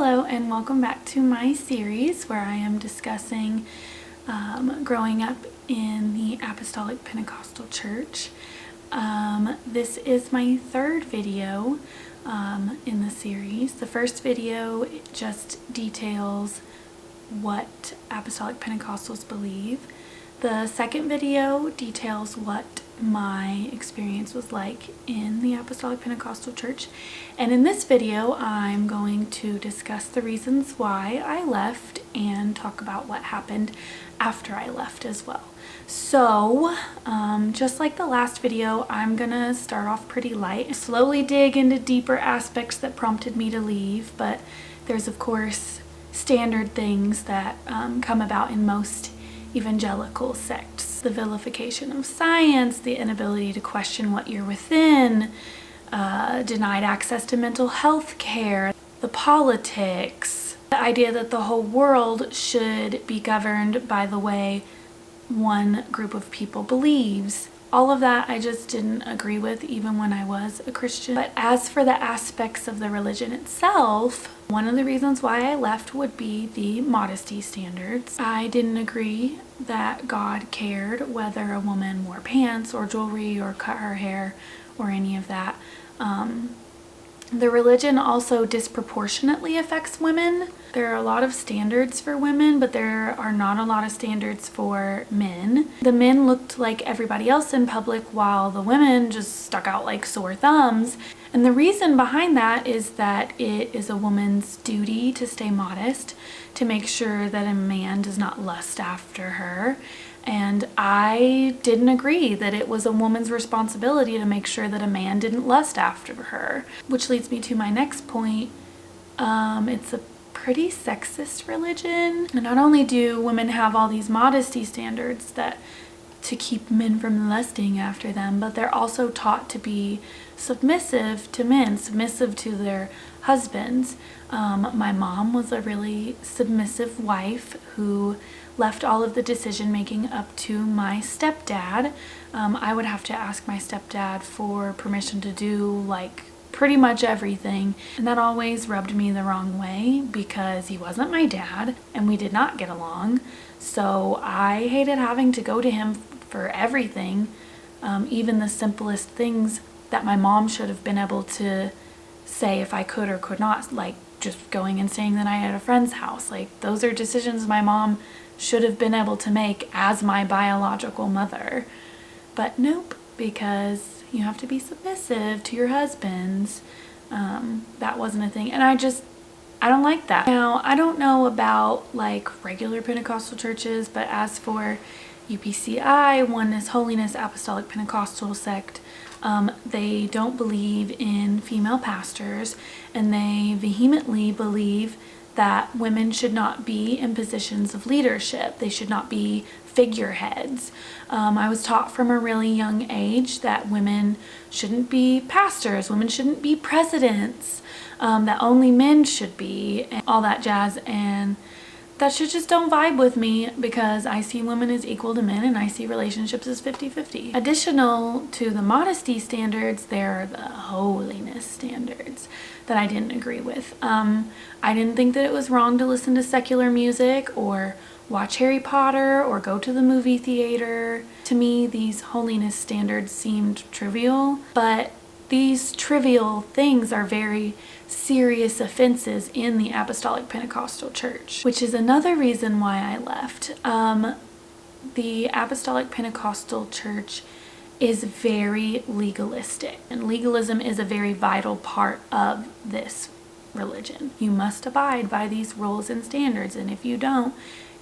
Hello and welcome back to my series where I am discussing growing up in the Apostolic Pentecostal Church. This is my third video in the series. The first video just details what Apostolic Pentecostals believe. The second video details what my experience was like in the Apostolic Pentecostal Church. And in this video, I'm going to discuss the reasons why I left and talk about what happened after I left as well. So, just like the last video, I'm gonna start off pretty light, slowly dig into deeper aspects that prompted me to leave, but there's of course standard things that come about in most evangelical sects. The vilification of science, the inability to question what you're within, denied access to mental health care, the politics, the idea that the whole world should be governed by the way one group of people believes. All of that I just didn't agree with even when I was a Christian. But as for the aspects of the religion itself, one of the reasons why I left would be the modesty standards. I didn't agree that God cared whether a woman wore pants or jewelry or cut her hair or any of that. The religion also disproportionately affects women. There are a lot of standards for women, but there are not a lot of standards for men. The men looked like everybody else in public while the women just stuck out like sore thumbs. And the reason behind that is that it is a woman's duty to stay modest, to make sure that a man does not lust after her. And I didn't agree that it was a woman's responsibility to make sure that a man didn't lust after her. Which leads me to my next point. It's a pretty sexist religion. And not only do women have all these modesty standards that to keep men from lusting after them, but they're also taught to be submissive to men, submissive to their husbands. My mom was a really submissive wife who left all of the decision making up to my stepdad. I would have to ask my stepdad for permission to do like pretty much everything, and that always rubbed me the wrong way because he wasn't my dad and we did not get along. So I hated having to go to him for everything, even the simplest things that my mom should have been able to say if I could or could not, like just going and staying the night at a friend's house. Like those are decisions my mom should have been able to make as my biological mother. But nope, because you have to be submissive to your husbands. That wasn't a thing. And I don't like that. Now, I don't know about like regular Pentecostal churches, but as for UPCI, Oneness, Holiness, Apostolic Pentecostal sect, they don't believe in female pastors, and they vehemently believe that women should not be in positions of leadership. They should not be figureheads. I was taught from a really young age that women shouldn't be pastors, women shouldn't be presidents, that only men should be, and all that jazz. And that shit just don't vibe with me because I see women as equal to men and I see relationships as 50-50. Additional to the modesty standards, there are the holiness standards that I didn't agree with. I didn't think that it was wrong to listen to secular music or watch Harry Potter or go to the movie theater. To me, these holiness standards seemed trivial, but these trivial things are very serious offenses in the Apostolic Pentecostal Church, which is another reason why I left. The Apostolic Pentecostal Church is very legalistic, and legalism is a very vital part of this religion. You must abide by these rules and standards, and if you don't,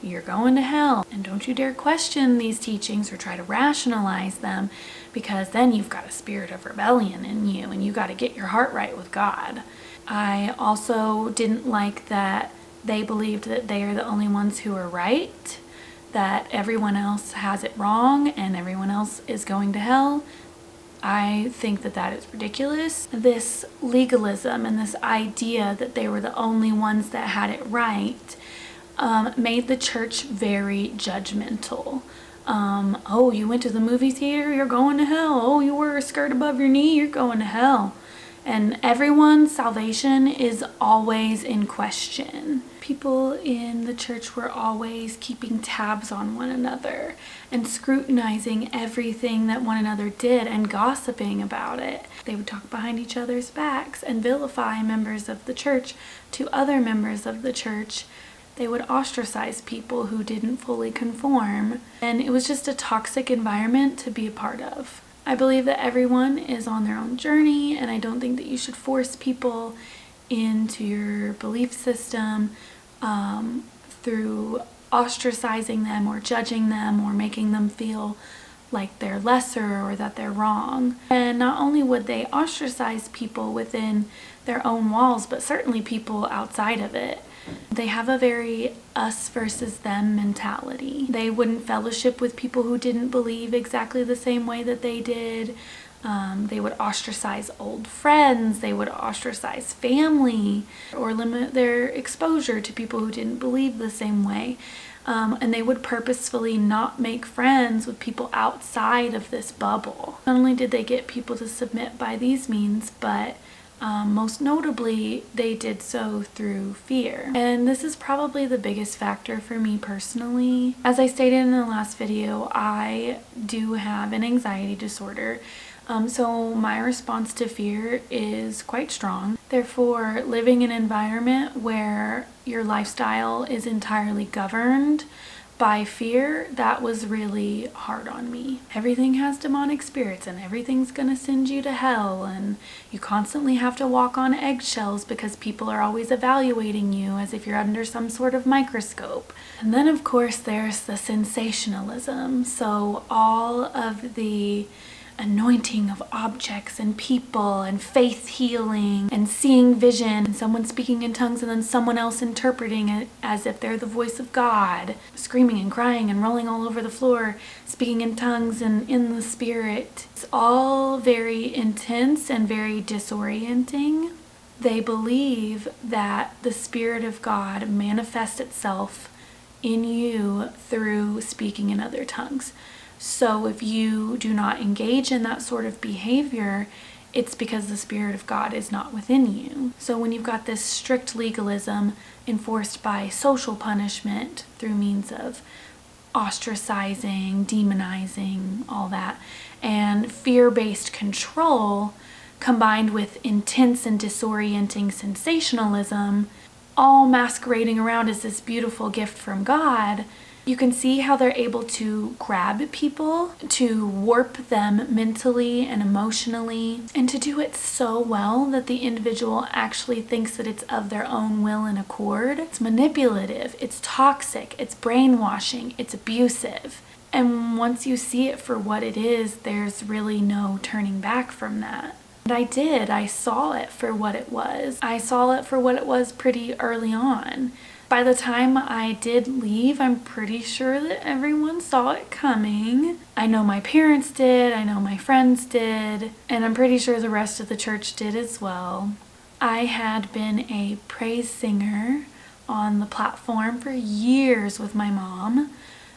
you're going to hell. And don't you dare question these teachings or try to rationalize them, because then you've got a spirit of rebellion in you and you got to get your heart right with God. I also didn't like that they believed that they are the only ones who are right, that everyone else has it wrong and everyone else is going to hell. I think that that is ridiculous. This legalism and this idea that they were the only ones that had it right made the church very judgmental. Oh, you went to the movie theater, you're going to hell. Oh, you wear a skirt above your knee, you're going to hell. and everyone's salvation is always in question. People in the church were always keeping tabs on one another and scrutinizing everything that one another did and gossiping about it. They would talk behind each other's backs and vilify members of the church to other members of the church. They would ostracize people who didn't fully conform, and it was just a toxic environment to be a part of. I believe that everyone is on their own journey, and I don't think that you should force people into your belief system through ostracizing them or judging them or making them feel like they're lesser or that they're wrong. And not only would they ostracize people within their own walls, but certainly people outside of it. They have a very us versus them mentality. They wouldn't fellowship with people who didn't believe exactly the same way that they did. They would ostracize old friends. They would ostracize family or limit their exposure to people who didn't believe the same way. And they would purposefully not make friends with people outside of this bubble. Not only did they get people to submit by these means, but most notably, they did so through fear. And this is probably the biggest factor for me personally. As I stated in the last video, I do have an anxiety disorder. So my response to fear is quite strong. Therefore, living in an environment where your lifestyle is entirely governed by fear, that was really hard on me. Everything has demonic spirits and everything's gonna send you to hell, and you constantly have to walk on eggshells because people are always evaluating you as if you're under some sort of microscope. And then of course there's the sensationalism. So all of the anointing of objects and people and faith healing and seeing vision and someone speaking in tongues and then someone else interpreting it as if they're the voice of God, screaming and crying and rolling all over the floor, speaking in tongues and in the spirit. It's all very intense and very disorienting. They believe that the Spirit of God manifests itself in you through speaking in other tongues. So if you do not engage in that sort of behavior, it's because the Spirit of God is not within you. So when you've got this strict legalism enforced by social punishment through means of ostracizing, demonizing, all that, and fear-based control combined with intense and disorienting sensationalism, all masquerading around as this beautiful gift from God, you can see how they're able to grab people, to warp them mentally and emotionally, and to do it so well that the individual actually thinks that it's of their own will and accord. It's manipulative, it's toxic, it's brainwashing, it's abusive. And once you see it for what it is, there's really no turning back from that. And I saw it for what it was. I saw it for what it was pretty early on. By the time I did leave, I'm pretty sure that everyone saw it coming. I know my parents did, I know my friends did, and I'm pretty sure the rest of the church did as well. I had been a praise singer on the platform for years with my mom,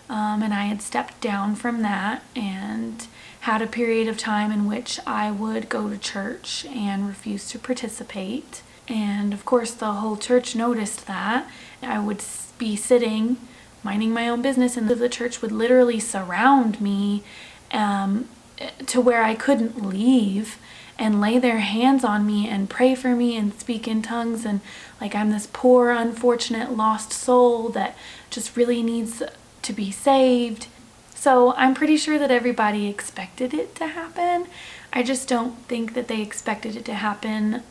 and I had stepped down from that and had a period of time in which I would go to church and refuse to participate. And of course the whole church noticed that. I would be sitting, minding my own business, and the church would literally surround me to where I couldn't leave and lay their hands on me and pray for me and speak in tongues, and like I'm this poor, unfortunate, lost soul that just really needs to be saved. So I'm pretty sure that everybody expected it to happen. I just don't think that they expected it to happen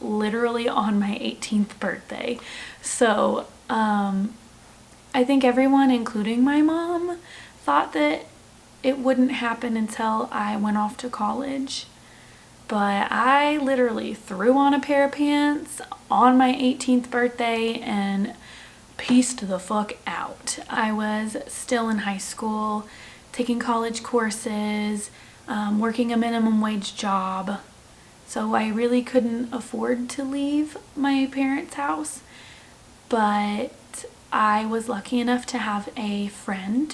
literally on my 18th birthday. So I think everyone, including my mom, thought that it wouldn't happen until I went off to college. But I literally threw on a pair of pants on my 18th birthday and pieced the fuck out. I was still in high school, taking college courses, working a minimum wage job. So I really couldn't afford to leave my parents' house, but I was lucky enough to have a friend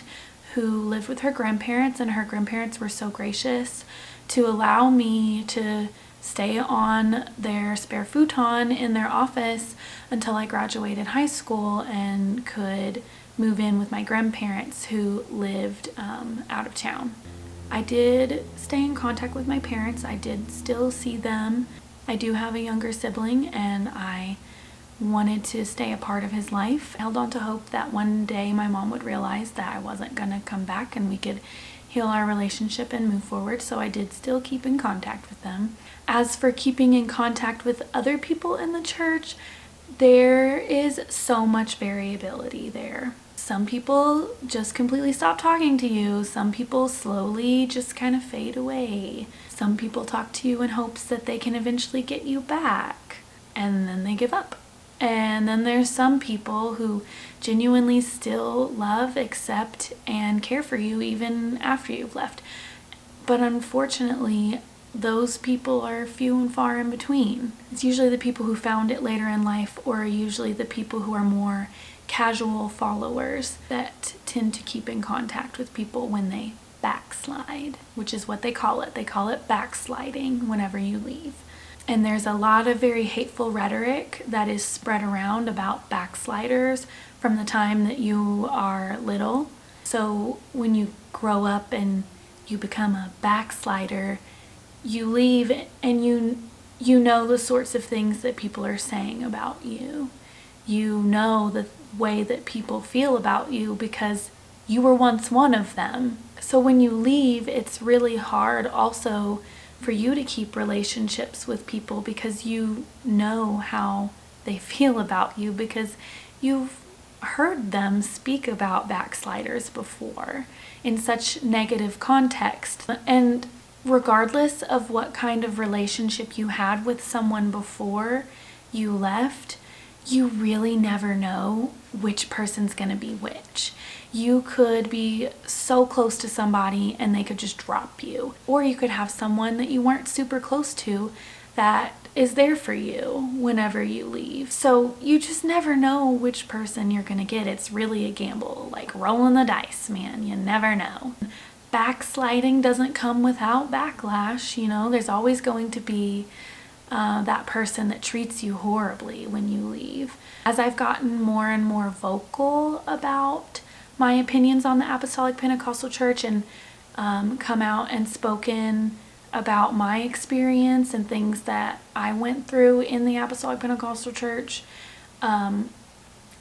who lived with her grandparents, and her grandparents were so gracious to allow me to stay on their spare futon in their office until I graduated high school and could move in with my grandparents who lived out of town. I did stay in contact with my parents. I did still see them. I do have a younger sibling, and I wanted to stay a part of his life. I held on to hope that one day my mom would realize that I wasn't gonna come back and we could heal our relationship and move forward, so I did still keep in contact with them. As for keeping in contact with other people in the church, there is so much variability there. Some people just completely stop talking to you. Some people slowly just kind of fade away. Some people talk to you in hopes that they can eventually get you back, and then they give up. And then there's some people who genuinely still love, accept, and care for you even after you've left. But unfortunately, those people are few and far in between. It's usually the people who found it later in life, or usually the people who are more casual followers that tend to keep in contact with people when they backslide, which is what they call it. They call it backsliding whenever you leave. And there's a lot of very hateful rhetoric that is spread around about backsliders from the time that you are little. So when you grow up and you become a backslider, you leave and you know the sorts of things that people are saying about you. You know the way that people feel about you because you were once one of them. So when you leave, it's really hard also for you to keep relationships with people because you know how they feel about you, because you've heard them speak about backsliders before in such negative context. And regardless of what kind of relationship you had with someone before you left, you really never know which person's gonna be which. You could be so close to somebody and they could just drop you. Or you could have someone that you weren't super close to that is there for you whenever you leave. So you just never know which person you're gonna get. It's really a gamble, like rolling the dice, man. You never know. Backsliding doesn't come without backlash. You know, there's always going to be that person that treats you horribly when you leave. As I've gotten more and more vocal about my opinions on the Apostolic Pentecostal Church and come out and spoken about my experience and things that I went through in the Apostolic Pentecostal Church,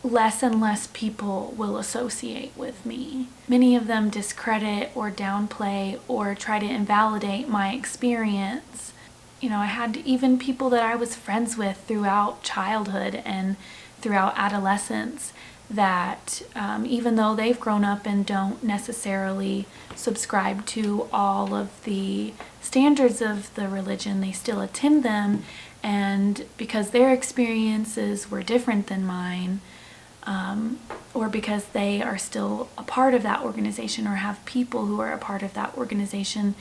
less and less people will associate with me. Many of them discredit or downplay or try to invalidate my experience. You know, I had even people that I was friends with throughout childhood and throughout adolescence that even though they've grown up and don't necessarily subscribe to all of the standards of the religion, they still attend them, and because their experiences were different than mine, or because they are still a part of that organization or have people who are a part of that organization,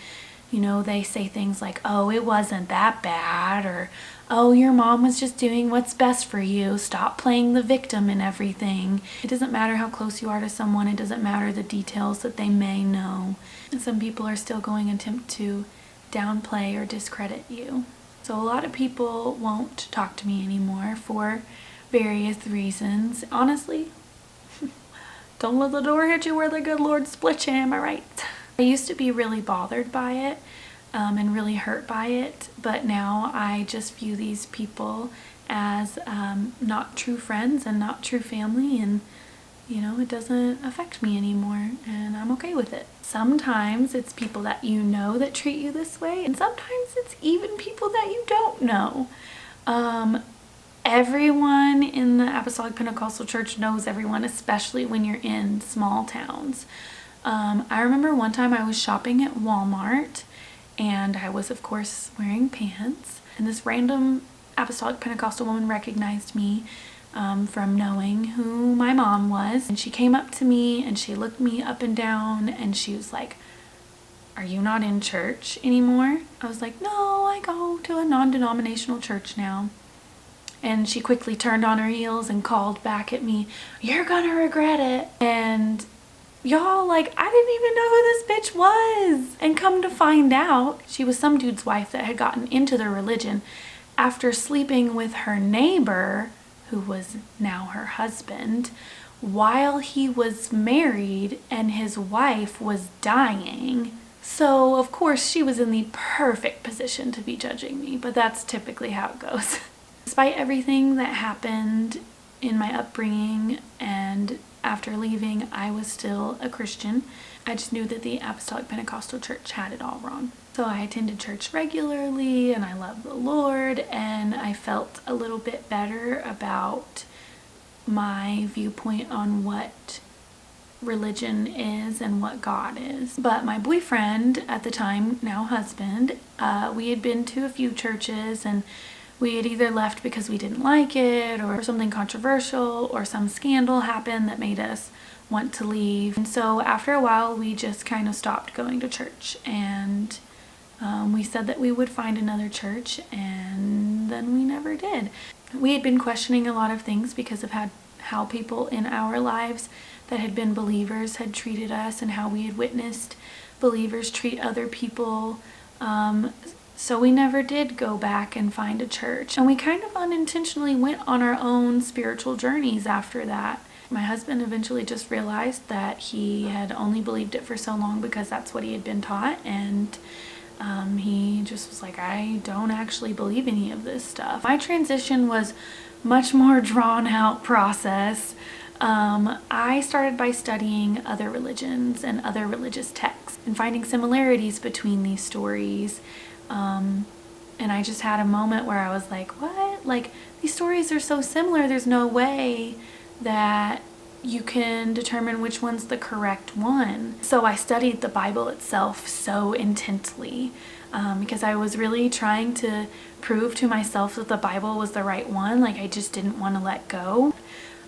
you know, they say things like, oh, it wasn't that bad, or oh, your mom was just doing what's best for you. Stop playing the victim and everything. It doesn't matter how close you are to someone. It doesn't matter the details that they may know. And some people are still going to attempt to downplay or discredit you. So a lot of people won't talk to me anymore for various reasons. Honestly, don't let the door hit you where the good Lord split you, am I right? I used to be really bothered by it and really hurt by it, but now I just view these people as not true friends and not true family, and you know, it doesn't affect me anymore, and I'm okay with it. Sometimes it's people that you know that treat you this way, and sometimes it's even people that you don't know. Everyone in the Apostolic Pentecostal Church knows everyone, especially when you're in small towns. I remember one time I was shopping at Walmart, and I was of course wearing pants, and this random Apostolic Pentecostal woman recognized me from knowing who my mom was, and she came up to me and she looked me up and down and she was like, "Are you not in church anymore?" I was like, "No, I go to a non-denominational church now." And she quickly turned on her heels and called back at me, "You're gonna regret it." And Y'all, like, I didn't even know who this bitch was. And come to find out, she was some dude's wife that had gotten into the religion after sleeping with her neighbor, who was now her husband, while he was married and his wife was dying. So, of course, she was in the perfect position to be judging me, but that's typically how it goes. Despite everything that happened in my upbringing and after leaving, I was still a Christian. I just knew that the Apostolic Pentecostal Church had it all wrong. So I attended church regularly and I loved the Lord, and I felt a little bit better about my viewpoint on what religion is and what God is. But my boyfriend at the time, now husband, we had been to a few churches, and we had either left because we didn't like it, or something controversial, or some scandal happened that made us want to leave. And so after a while, we just kind of stopped going to church, and we said that we would find another church, and then we never did. We had been questioning a lot of things because of how people in our lives that had been believers had treated us, and how we had witnessed believers treat other people. So we never did go back and find a church. And we kind of unintentionally went on our own spiritual journeys after that. My husband eventually just realized that he had only believed it for so long because that's what he had been taught. And he just was like, I don't actually believe any of this stuff. My transition was much more drawn out process. I started by studying other religions and other religious texts and finding similarities between these stories. And I just had a moment where I was like, what? Like, these stories are so similar, there's no way that you can determine which one's the correct one. So I studied the Bible itself so intently, because I was really trying to prove to myself that the Bible was the right one. Like, I just didn't want to let go.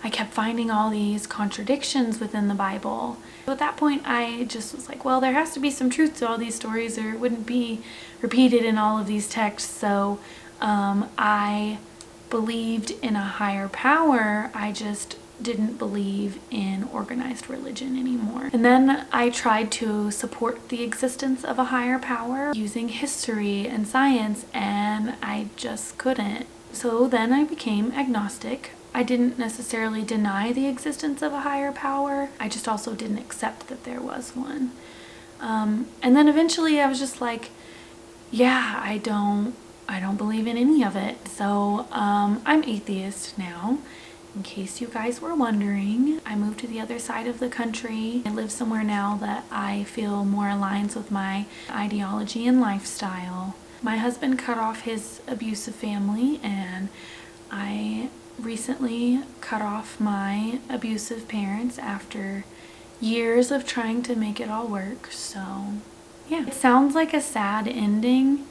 I kept finding all these contradictions within the Bible. So at that point, I just was like, well, there has to be some truth to all these stories, or it wouldn't be repeated in all of these texts. So I believed in a higher power. I just didn't believe in organized religion anymore. And then I tried to support the existence of a higher power using history and science, and I just couldn't. So then I became agnostic. I didn't necessarily deny the existence of a higher power. I just also didn't accept that there was one. And then eventually I was just like, yeah, I don't believe in any of it. So I'm atheist now. In case you guys were wondering, I moved to the other side of the country. I live somewhere now that I feel more aligns with my ideology and lifestyle. My husband cut off his abusive family, and I recently cut off my abusive parents after years of trying to make it all work. So yeah, it sounds like a sad ending,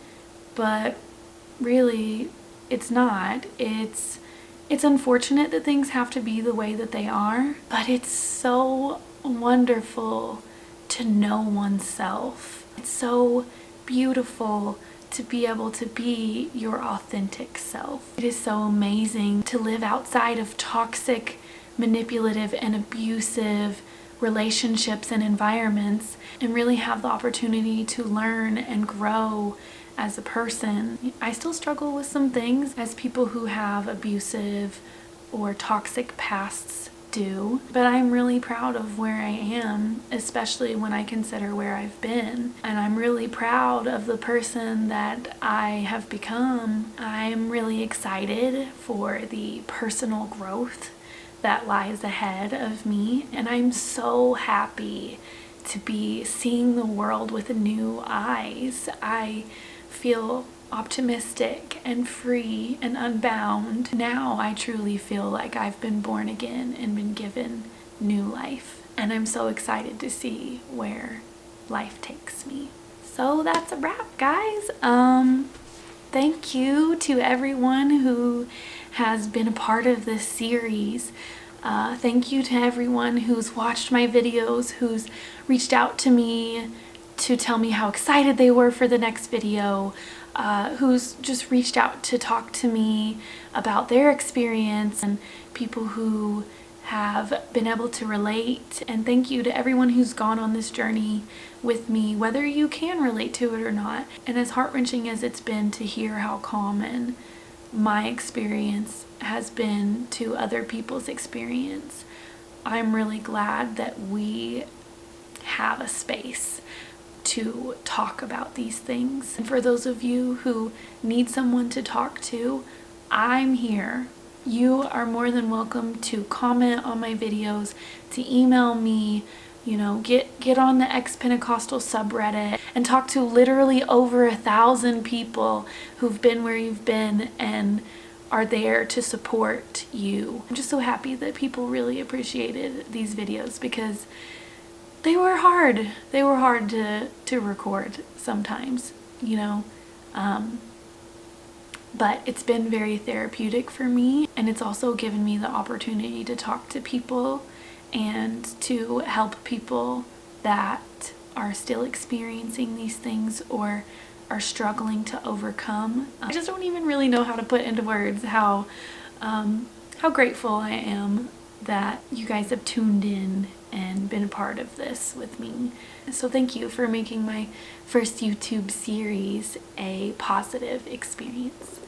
but really it's not. It's unfortunate that things have to be the way that they are, but it's so wonderful to know oneself. It's so beautiful to be able to be your authentic self. It is so amazing to live outside of toxic, manipulative, and abusive relationships and environments and really have the opportunity to learn and grow as a person. I still struggle with some things as people who have abusive or toxic pasts do, but I'm really proud of where I am, especially when I consider where I've been. And I'm really proud of the person that I have become. I'm really excited for the personal growth that lies ahead of me, and I'm so happy to be seeing the world with new eyes. I feel optimistic and free and unbound. Now I truly feel like I've been born again and been given new life. And I'm so excited to see where life takes me. So that's a wrap, guys. Thank you to everyone who has been a part of this series. Thank you to everyone who's watched my videos, who's reached out to me to tell me how excited they were for the next video, who's just reached out to talk to me about their experience, and people who have been able to relate. And thank you to everyone who's gone on this journey with me, whether you can relate to it or not. And as heart-wrenching as it's been to hear how common my experience has been to other people's experience, I'm really glad that we have a space to talk about these things. And for those of you who need someone to talk to, I'm here. You are more than welcome to comment on my videos, to email me, get on the ex-Pentecostal subreddit and talk to literally over 1,000 people who've been where you've been and are there to support you. I'm just so happy that people really appreciated these videos because they were hard. They were hard to record sometimes, but it's been very therapeutic for me, and it's also given me the opportunity to talk to people and to help people that are still experiencing these things or are struggling to overcome. I just don't even really know how to put into words how grateful I am that you guys have tuned in and been a part of this with me. So thank you for making my first YouTube series a positive experience.